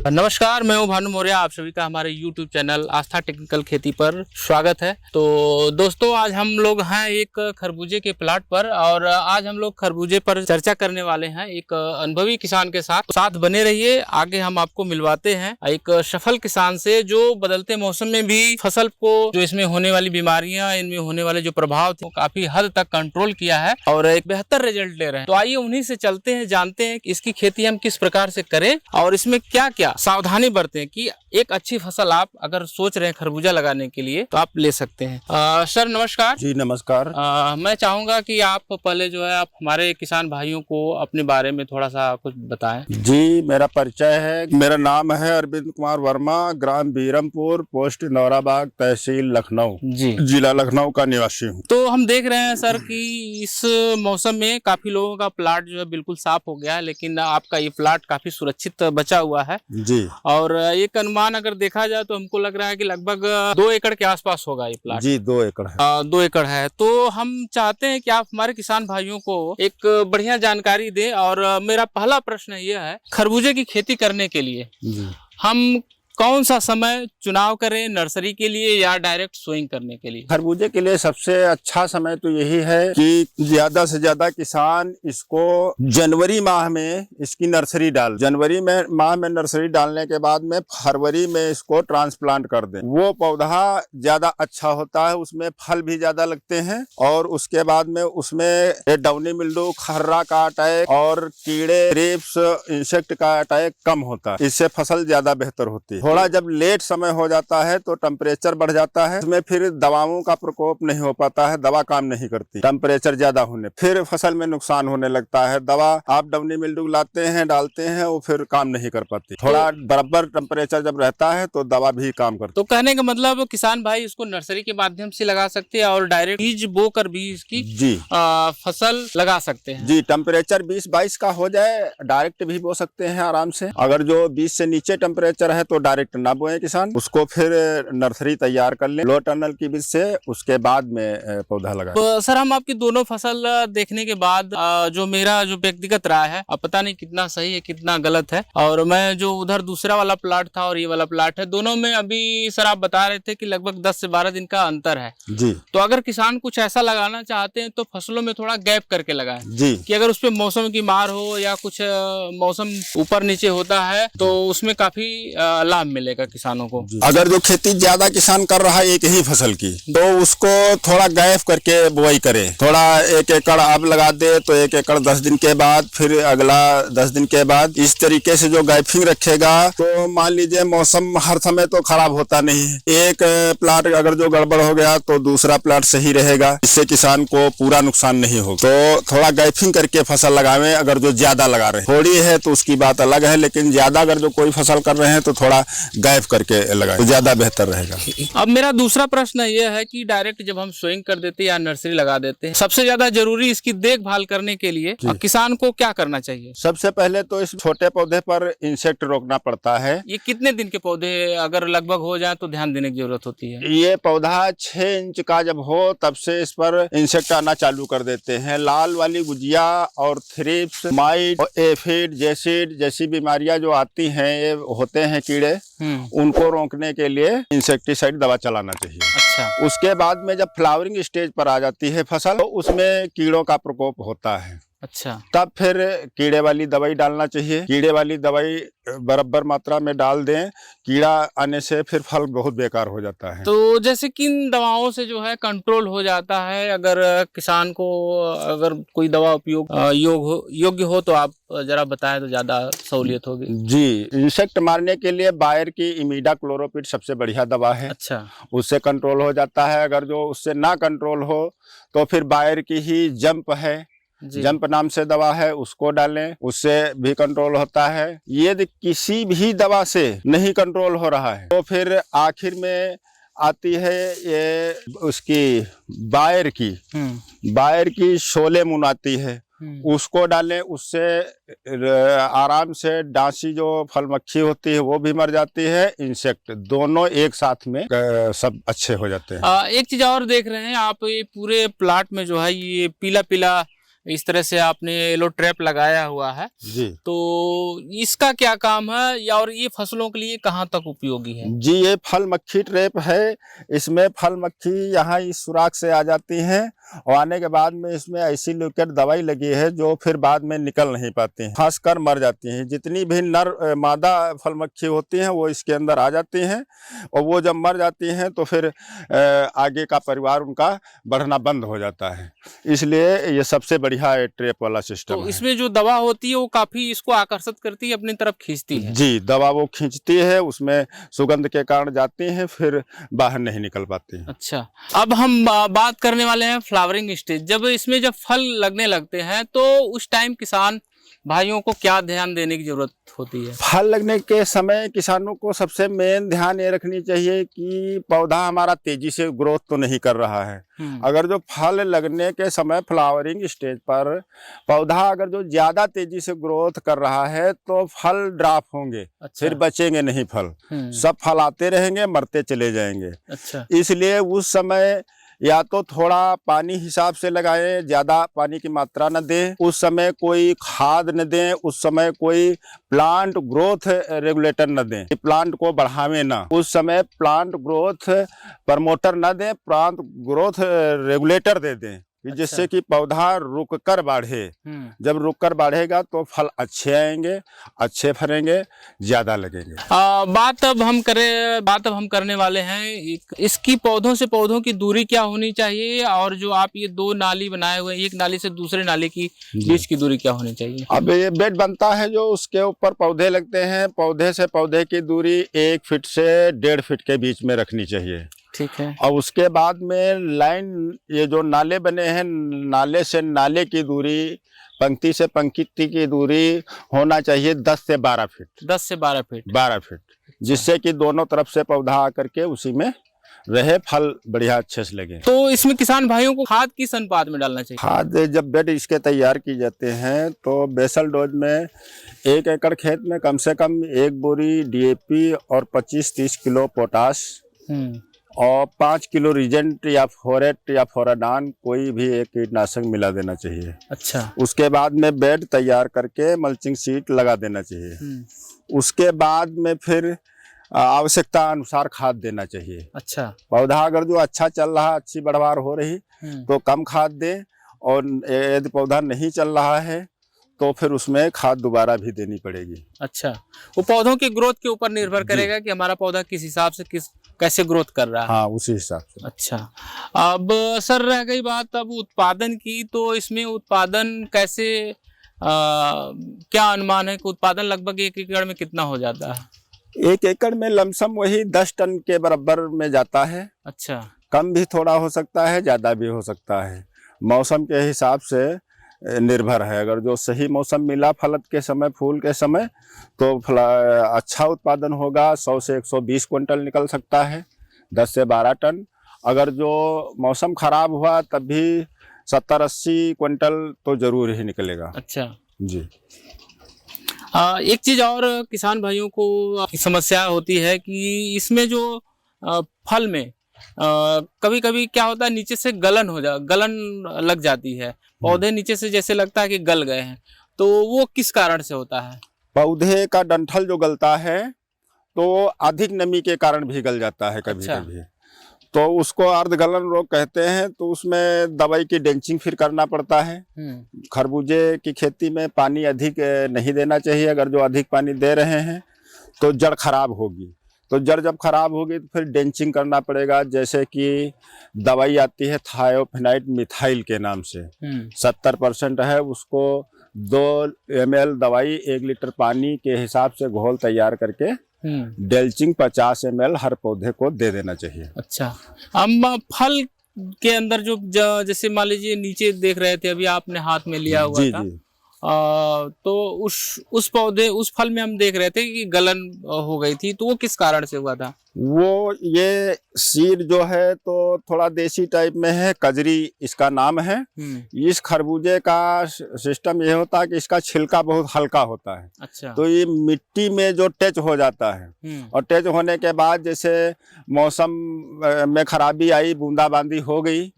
नमस्कार, मैं हूं भानु मौर्य। आप सभी का हमारे YouTube चैनल आस्था टेक्निकल खेती पर स्वागत है। तो दोस्तों, आज हम लोग हैं एक खरबूजे के प्लाट पर और आज हम लोग खरबूजे पर चर्चा करने वाले हैं एक अनुभवी किसान के साथ बने रहिए। आगे हम आपको मिलवाते हैं एक सफल किसान से जो बदलते मौसम में भी फसल को, जो इसमें होने वाली बीमारियां, इनमें होने वाले जो प्रभाव थे, काफी हद तक कंट्रोल किया है और एक बेहतर रिजल्ट ले रहे हैं। तो आइए उन्हीं से चलते हैं, जानते हैं कि इसकी खेती हम किस प्रकार से करें और इसमें क्या क्या सावधानी बरतें कि एक अच्छी फसल आप अगर सोच रहे हैं खरबूजा लगाने के लिए तो आप ले सकते हैं। सर नमस्कार। जी नमस्कार। मैं चाहूंगा कि आप पहले जो है आप हमारे किसान भाइयों को अपने बारे में थोड़ा सा कुछ बताएं। जी, मेरा परिचय है। मेरा नाम है अरविंद कुमार वर्मा, ग्राम बीरमपुर, पोस्ट नौराबाग, तहसील लखनऊ, जी, जिला लखनऊ का निवासी हूँ। तो हम देख रहे हैं सर कि इस मौसम में काफी लोगों का प्लाट जो है बिल्कुल साफ हो गया है, लेकिन आपका ये प्लाट काफी सुरक्षित बचा हुआ है। जी, और एक अनुमान अगर देखा जाए तो हमको लग रहा है कि लगभग 2 एकड़ के आसपास होगा ये प्लाट। जी 2 एकड़ है। 2 एकड़ है। तो हम चाहते हैं कि आप हमारे किसान भाइयों को एक बढ़िया जानकारी दें और मेरा पहला प्रश्न यह है, खरबूजे की खेती करने के लिए हम कौन सा समय चुनाव करें, नर्सरी के लिए या डायरेक्ट सोइंग करने के लिए? खरबूजे के लिए सबसे अच्छा समय तो यही है कि ज्यादा से ज्यादा किसान इसको जनवरी माह में इसकी नर्सरी जनवरी में माह में नर्सरी डालने के बाद में फरवरी में इसको ट्रांसप्लांट कर दें। वो पौधा ज्यादा अच्छा होता है, उसमें फल भी ज्यादा लगते हैं और उसके बाद में उसमें डाउनी मिल्ड्यू, खर्रा का अटैक और कीड़े, रेप्स, इंसेक्ट का अटैक कम होता है। इससे फसल ज्यादा बेहतर होती है। थोड़ा जब लेट समय हो जाता है तो टेम्परेचर बढ़ जाता है, इसमें फिर दवाओं का प्रकोप नहीं हो पाता है, दवा काम नहीं करती टेम्परेचर ज्यादा होने, फिर फसल में नुकसान होने लगता है। दवा आप डाउनी मिल्ड्यू लाते हैं, डालते हैं, वो फिर काम नहीं कर पाती। थोड़ा बराबर टेम्परेचर जब रहता है तो दवा भी काम करती। तो कहने का मतलब किसान भाई इसको नर्सरी के माध्यम से लगा सकते हैं और डायरेक्ट बीज बो कर भी इसकी जी फसल लगा सकते हैं। जी, टेम्परेचर 20-22 का हो जाए डायरेक्ट भी बो सकते हैं आराम से। अगर जो 20 से नीचे टेम्परेचर है तो डायरेक्ट ना बोए किसान, उसको फिर नर्सरी तैयार कर ले लो टनल की बीज से, उसके बाद में पौधा लगाए। तो सर हम आपकी दोनों फसल देखने के बाद जो मेरा जो व्यक्तिगत राय है, अब पता नहीं कितना सही है कितना गलत है, और मैं जो उधर दूसरा वाला प्लाट था और ये वाला प्लाट है, दोनों में अभी सर आप बता रहे थे कि लगभग 10 से 12 दिन का अंतर है। जी, तो अगर किसान कुछ ऐसा लगाना चाहते हैं तो फसलों में थोड़ा गैप करके लगाएं। जी, कि अगर उसपे मौसम की मार हो या कुछ मौसम ऊपर नीचे होता है तो उसमें काफी लाभ मिलेगा किसानों को। अगर जो खेती ज्यादा किसान कर रहा है एक ही फसल की, तो उसको थोड़ा गैप करके बुआई करे। थोड़ा 1 एकड़ अब लगा दे तो 1 एकड़ 10 दिन के बाद, फिर अगला 10 दिन के बाद, इस तरीके से जो गैपिंग रखेगा तो मान लीजिए मौसम हर समय तो खराब होता नहीं है। एक प्लाट अगर जो गड़बड़ हो गया तो दूसरा प्लाट सही रहेगा, इससे किसान को पूरा नुकसान नहीं हो। तो थोड़ा गैपिंग करके फसल लगावे। अगर जो ज्यादा लगा रहे, थोड़ी है तो उसकी बात अलग है, लेकिन ज्यादा अगर जो कोई फसल कर रहे हैं तो थोड़ा गैप करके लगाए तो ज्यादा बेहतर रहेगा। अब मेरा दूसरा प्रश्न यह है कि डायरेक्ट जब हम सोइंग कर देते हैं या नर्सरी लगा देते हैं, सबसे ज्यादा जरूरी इसकी देखभाल करने के लिए किसान को क्या करना चाहिए? सबसे पहले तो इस छोटे पौधे पर इंसेक्ट रोकना पड़ता है। ये कितने दिन के पौधे अगर लगभग हो जाए तो ध्यान देने की जरूरत होती है? ये पौधा 6 इंच का जब हो तब से इस पर इंसेक्ट आना चालू कर देते हैं। लाल वाली गुजिया और थ्रिप्स, माइट और एफिड जैसी बीमारियां जो आती हैं, ये होते हैं कीड़े, उनको रोकने के लिए इंसेक्टिसाइड दवा चलाना चाहिए। अच्छा। उसके बाद में जब फ्लावरिंग स्टेज पर आ जाती है फसल तो उसमें कीड़ों का प्रकोप होता है। अच्छा। तब फिर कीड़े वाली दवाई डालना चाहिए। कीड़े वाली दवाई बराबर मात्रा में डाल दें, कीड़ा आने से फिर फल बहुत बेकार हो जाता है। तो जैसे किन दवाओं से जो है कंट्रोल हो जाता है, अगर किसान को अगर कोई दवा उपयोग योग्य हो तो आप जरा बताएं तो ज्यादा सहूलियत होगी। जी, इंसेक्ट मारने के लिए बायर की इमिडाक्लोरोपिड सबसे बढ़िया दवा है। अच्छा। उससे कंट्रोल हो जाता है। अगर जो उससे ना कंट्रोल हो तो फिर बायर की ही जंप है, जंप नाम से दवा है, उसको डालें, उससे भी कंट्रोल होता है। यदि किसी भी दवा से नहीं कंट्रोल हो रहा है तो फिर आखिर में आती है ये उसकी बायर की शोले मुन आती है, उसको डालें। उससे आराम से डांसी जो फल मक्खी होती है वो भी मर जाती है, इंसेक्ट दोनों एक साथ में सब अच्छे हो जाते हैं। एक चीज और देख रहे हैं आप, ये पूरे प्लाट में जो है ये पीला पीला इस तरह से आपने येलो ट्रैप लगाया हुआ है, जी तो इसका क्या काम है और ये फसलों के लिए कहाँ तक उपयोगी है? जी, ये फल मक्खी ट्रैप है। इसमें फल मक्खी यहाँ इस सुराख से आ जाती हैं और आने के बाद में इसमें ऐसी लिक्विड दवाई लगी है जो फिर बाद में निकल नहीं पाती हैं, खासकर मर जाती हैं। जितनी भी नर मादा फल मक्खी होती हैं वो इसके अंदर आ जाती हैं और वो जब मर जाती हैं तो फिर आगे का परिवार उनका बढ़ना बंद हो जाता है। इसलिए ये सबसे बढ़िया ट्रैप वाला सिस्टम तो है। इसमें जो दवा होती है वो काफी इसको आकर्षित करती है, अपनी तरफ खींचती है। जी, दवा वो खींचती है, उसमें सुगंध के कारण जाती हैं, फिर बाहर नहीं निकल पाती हैं। अच्छा, अब हम बात करने वाले हैं फ्लावरिंग स्टेज। जब फल लगने लगते हैं तो उस टाइम किसान भाइयों को क्या ध्यान देने की जरूरत होती है? फल लगने के समय किसानों को सबसे मेन ध्यान ये रखनी चाहिए कि पौधा हमारा तेजी से ग्रोथ तो नहीं कर रहा है। अगर जो फल लगने के समय फ्लावरिंग स्टेज पर पौधा अगर जो ज्यादा तेजी से ग्रोथ कर रहा है तो फल ड्रॉप होंगे। अच्छा। फिर बचेंगे नहीं फल, सब फल आते रहेंगे, मरते चले जाएंगे। अच्छा। इसलिए उस समय या तो थोड़ा पानी हिसाब से लगाएं, ज्यादा पानी की मात्रा न दें, उस समय कोई खाद न दें, उस समय कोई प्लांट ग्रोथ रेगुलेटर न दें, प्लांट को बढ़ावे ना, उस समय प्लांट ग्रोथ प्रमोटर न दें, प्लांट ग्रोथ रेगुलेटर दे दें, जिससे कि पौधा रुक कर बढ़े। जब रुक कर बढ़ेगा तो फल अच्छे आएंगे, अच्छे फरेंगे, ज्यादा लगेंगे। बात अब हम करने वाले हैं इसकी पौधों से पौधों की दूरी क्या होनी चाहिए, और जो आप ये दो नाली बनाए हुए हैं, एक नाली से दूसरे नाली की बीच की दूरी क्या होनी चाहिए? अब ये बेड बनता है जो उसके ऊपर पौधे लगते हैं, पौधे से पौधे की दूरी 1 फीट से 1.5 फीट के बीच में रखनी चाहिए। ठीक है। और उसके बाद में लाइन, ये जो नाले बने हैं, नाले से नाले की दूरी, पंक्ति से पंक्ति की दूरी होना चाहिए 10 से 12 फीट। 10 से 12 फीट। 12 फीट, जिससे कि दोनों तरफ से पौधा आकर के उसी में रहे, फल बढ़िया अच्छे से लगे। तो इसमें किसान भाइयों को खाद किस अनुपात में डालना चाहिए? खाद जब बेड इसके तैयार की जाते हैं तो बेसल डोज में 1 एकड़ खेत में कम से कम 1 बोरी DAP और 25-30 किलो पोटाश और 5 किलो रीजेंट या फोरेट या फोराडान, कोई भी एक कीटनाशक मिला देना चाहिए। अच्छा। उसके बाद में बेड तैयार करके मल्चिंग शीट लगा देना चाहिए। उसके बाद में फिर आवश्यकता अनुसार खाद देना चाहिए। अच्छा। पौधा अगर जो अच्छा चल रहा, अच्छी बढ़वार हो रही तो कम खाद दें, और यदि पौधा नहीं चल रहा है तो फिर उसमें खाद दोबारा भी देनी पड़ेगी। अच्छा, वो पौधों की ग्रोथ के ऊपर निर्भर करेगा कि हमारा पौधा किस हिसाब से कैसे ग्रोथ कर रहा है। हाँ, उसी हिसाब से। अच्छा, अब सर रह गई बात अब उत्पादन की, तो इसमें उत्पादन कैसे क्या अनुमान है कि उत्पादन लगभग 1 एकड़ में कितना हो जाता है? 1 एकड़ में लमसम वही 10 टन के बराबर में जाता है। अच्छा, कम भी थोड़ा हो सकता है, ज्यादा भी हो सकता है, मौसम के हिसाब से निर्भर है। अगर जो सही मौसम मिला फलत के समय, फूल के समय, तो अच्छा उत्पादन होगा। 100 से 120 क्विंटल निकल सकता है, 10 से 12 टन। अगर जो मौसम खराब हुआ तब भी 70-80 क्विंटल तो जरूर ही निकलेगा। अच्छा जी। एक चीज और किसान भाइयों को समस्या होती है कि इसमें जो फल में कभी कभी क्या होता है, नीचे से गलन लग जाती है, पौधे नीचे से जैसे लगता है कि गल गए हैं, तो वो किस कारण से होता है? पौधे का डंठल जो गलता है तो अधिक नमी के कारण भी गल जाता है कभी कभी, तो उसको अर्धगलन रोग कहते हैं। तो उसमें दवाई की डेंचिंग फिर करना पड़ता है। खरबूजे की खेती में पानी अधिक नहीं देना चाहिए। अगर जो अधिक पानी दे रहे हैं तो जड़ खराब होगी, तो जड़ जब खराब होगी तो फिर डेंचिंग करना पड़ेगा। जैसे कि दवाई आती है थायोफेनाइट मिथाइल के नाम से, 70% है, उसको 2 ml दवाई 1 लीटर पानी के हिसाब से घोल तैयार करके डेल्चिंग 50 ml हर पौधे को दे देना चाहिए। अच्छा, हम फल के अंदर जो जैसे मान लीजिए नीचे देख रहे थे, अभी आपने हाथ में लिया हुआ था, तो उस फल में हम देख रहे थे कि गलन हो गई थी, तो वो किस कारण से हुआ था? वो ये सीड जो है तो थोड़ा देसी टाइप में है, कजरी इसका नाम है। इस खरबूजे का सिस्टम ये होता है कि इसका छिलका बहुत हल्का होता है। अच्छा, तो ये मिट्टी में जो टच हो जाता है, और टच होने के बाद जैसे मौसम में खराबी आई, बूंदाबांदी हो गई,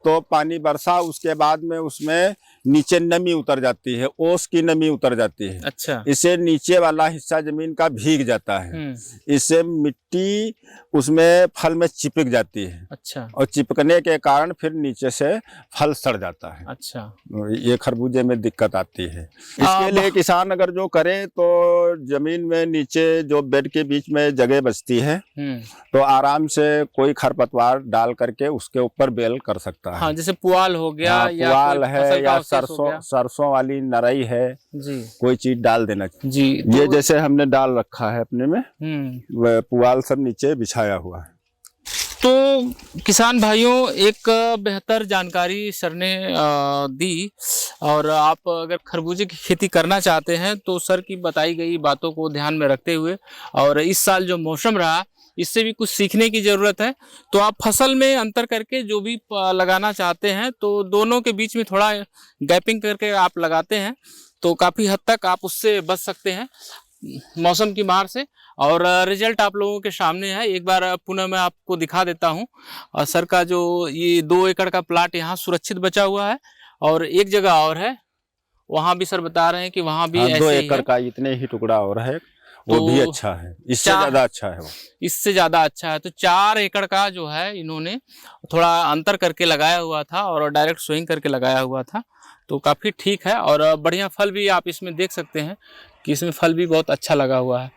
तो पानी बरसा, उसके बाद में उसमें नीचे नमी उतर जाती है, ओस की नमी उतर जाती है। अच्छा। इससे नीचे वाला हिस्सा जमीन का भीग जाता है। इससे मिट्टी उसमें फल में चिपक जाती है। अच्छा। और चिपकने के कारण फिर नीचे से फल सड़ जाता है। अच्छा। ये खरबूजे में दिक्कत आती है। इसके लिए किसान अगर जो करे तो जमीन में नीचे जो बेड के बीच में जगह बचती है तो आराम से कोई खरपतवार डाल करके उसके ऊपर बेल कर सकता है। हाँ, जैसे पुआल हो गया, हाँ, या पुआल कोई है फसल का या अवशेष हो गया। सरसों वाली नरई है जी, कोई चीज डाल देना जी। ये जैसे हमने डाल रखा है अपने में, वह पुआल सब नीचे बिछाया हुआ है। तो किसान भाइयों, एक बेहतर जानकारी सर ने दी, और आप अगर खरबूजे की खेती करना चाहते हैं तो सर की बताई गई बातों को ध्यान में रखते हुए, और इस साल जो मौसम रहा इससे भी कुछ सीखने की ज़रूरत है। तो आप फसल में अंतर करके जो भी लगाना चाहते हैं तो दोनों के बीच में थोड़ा गैपिंग करके आप लगाते हैं तो काफ़ी हद तक आप उससे बच सकते हैं मौसम की मार से। और रिजल्ट आप लोगों के सामने है। एक बार पुनः मैं आपको दिखा देता हूँ। सर का जो ये 2 एकड़ का प्लाट यहाँ सुरक्षित बचा हुआ है, और एक जगह और है वहाँ भी सर बता रहे हैं कि वहाँ भी ऐसे 2 ही एकड़ है। का इतने ही टुकड़ा और है, वो तो भी अच्छा है, इससे ज्यादा अच्छा है वो। इससे ज़्यादा अच्छा है। तो 4 एकड़ का जो है इन्होंने थोड़ा अंतर करके लगाया हुआ था और डायरेक्ट सोइंग करके लगाया हुआ था, तो काफ़ी ठीक है। और बढ़िया फल भी आप इसमें देख सकते हैं कि इसमें फल भी बहुत अच्छा लगा हुआ है।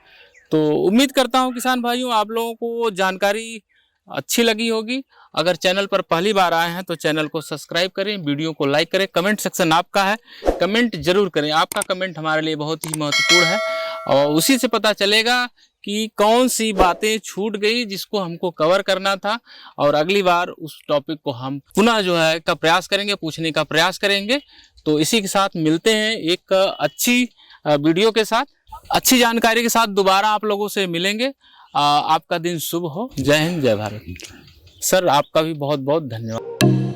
तो उम्मीद करता हूं किसान भाइयों आप लोगों को जानकारी अच्छी लगी होगी। अगर चैनल पर पहली बार आए हैं तो चैनल को सब्सक्राइब करें, वीडियो को लाइक करें। कमेंट सेक्शन आपका है, कमेंट जरूर करें। आपका कमेंट हमारे लिए बहुत ही महत्वपूर्ण है, और उसी से पता चलेगा कि कौन सी बातें छूट गई जिसको हमको कवर करना था, और अगली बार उस टॉपिक को हम पुनः जो है का प्रयास करेंगे, पूछने का प्रयास करेंगे। तो इसी के साथ मिलते हैं एक अच्छी वीडियो के साथ, अच्छी जानकारी के साथ दोबारा आप लोगों से मिलेंगे। आपका दिन शुभ हो। जय हिंद, जय भारत। सर आपका भी बहुत बहुत धन्यवाद।